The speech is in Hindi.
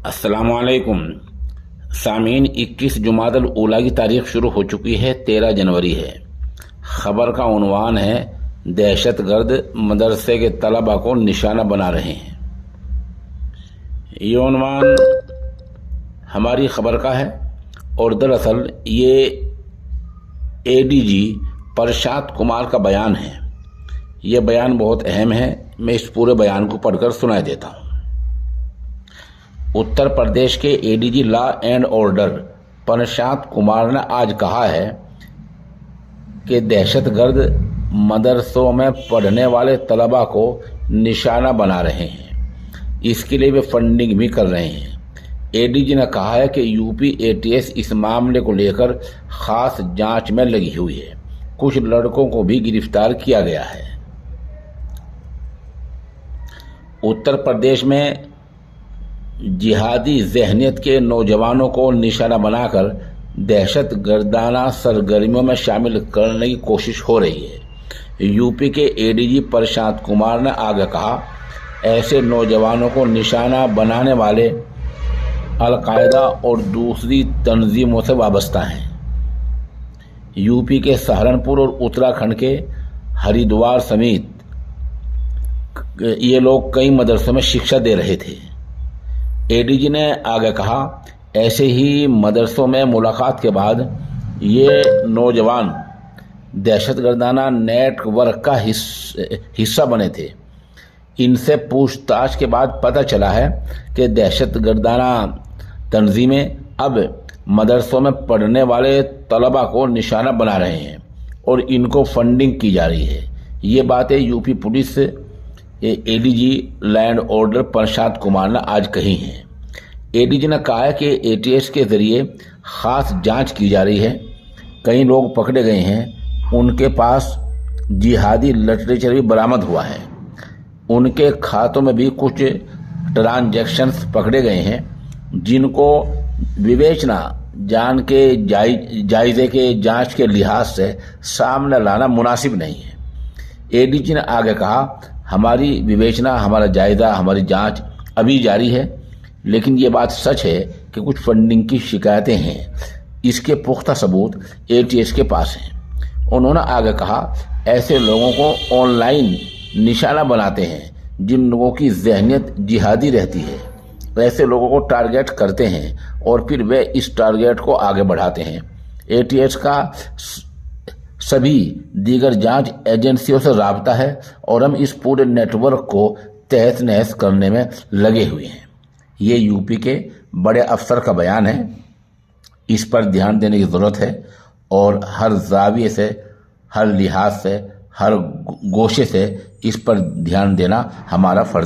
अस्सलामुअलैकुम सामीन। 21 जुमादल ऊला की तारीख शुरू हो चुकी है, 13 जनवरी है। खबर का उन्वान है दहशतगर्द मदरसे के तलबा को निशाना बना रहे हैं। ये उन्वान हमारी खबर का है और दरअसल ये एडीजी प्रशांत कुमार का बयान है। ये बयान बहुत अहम है, मैं इस पूरे बयान को पढ़कर सुना देता हूँ। उत्तर प्रदेश के ADG law and order Prashant Kumar ने आज कहा है कि दहशतगर्द मदरसों में पढ़ने वाले तलबा को निशाना बना रहे हैं। इसके लिए वे फंडिंग भी कर रहे हैं। एडीजी ने कहा है कि यूपी एटीएस इस मामले को लेकर खास जांच में लगी हुई है। कुछ लड़कों को भी गिरफ्तार किया गया है। उत्तर प्रदेश में जिहादी जहनियत के नौजवानों को निशाना बनाकर दहशतगर्दाना सरगर्मियों में शामिल करने की कोशिश हो रही है। यूपी के एडीजी प्रशांत कुमार ने आगे कहा, ऐसे नौजवानों को निशाना बनाने वाले अलकायदा और दूसरी तंजीमों से वाबस्ता हैं। यूपी के सहारनपुर और उत्तराखंड के हरिद्वार समेत ये लोग कई मदरसों में शिक्षा दे रहे थे। एडीजी ने आगे कहा, ऐसे ही मदरसों में मुलाकात के बाद ये नौजवान दहशतगर्दाना नेटवर्क का हिस्सा बने थे। इनसे पूछताछ के बाद पता चला है कि दहशतगर्दाना तंजीमें अब मदरसों में पढ़ने वाले तलबा को निशाना बना रहे हैं और इनको फंडिंग की जा रही है। ये बातें UP police ADG land order Prashant Kumar ने आज कही हैं। एडीजी ने कहा है कि एटीएस के जरिए खास जांच की जा रही है। कई लोग पकड़े गए हैं। उनके पास जिहादी लिटरेचर भी बरामद हुआ है। उनके खातों में भी कुछ ट्रांजैक्शंस पकड़े गए हैं जिनको विवेचना जान के जायजे के जांच के लिहाज से सामने लाना मुनासिब नहीं है। एडीजी ने आगे कहा, हमारी विवेचना, हमारा जायजा, हमारी जांच अभी जारी है, लेकिन ये बात सच है कि कुछ फंडिंग की शिकायतें हैं। इसके पुख्ता सबूत एटीएस के पास हैं। उन्होंने आगे कहा, ऐसे लोगों को ऑनलाइन निशाना बनाते हैं जिन लोगों की जहनियत जिहादी रहती है। ऐसे लोगों को टारगेट करते हैं और फिर वे इस टारगेट को आगे बढ़ाते हैं। एटीएस का सभी दीगर जांच एजेंसियों से राब्ता है और हम इस पूरे नेटवर्क को तहस नहस करने में लगे हुए हैं। ये यूपी के बड़े अफसर का बयान है। इस पर ध्यान देने की ज़रूरत है और हर जाविये से, हर लिहाज से, हर गोशे से इस पर ध्यान देना हमारा फर्ज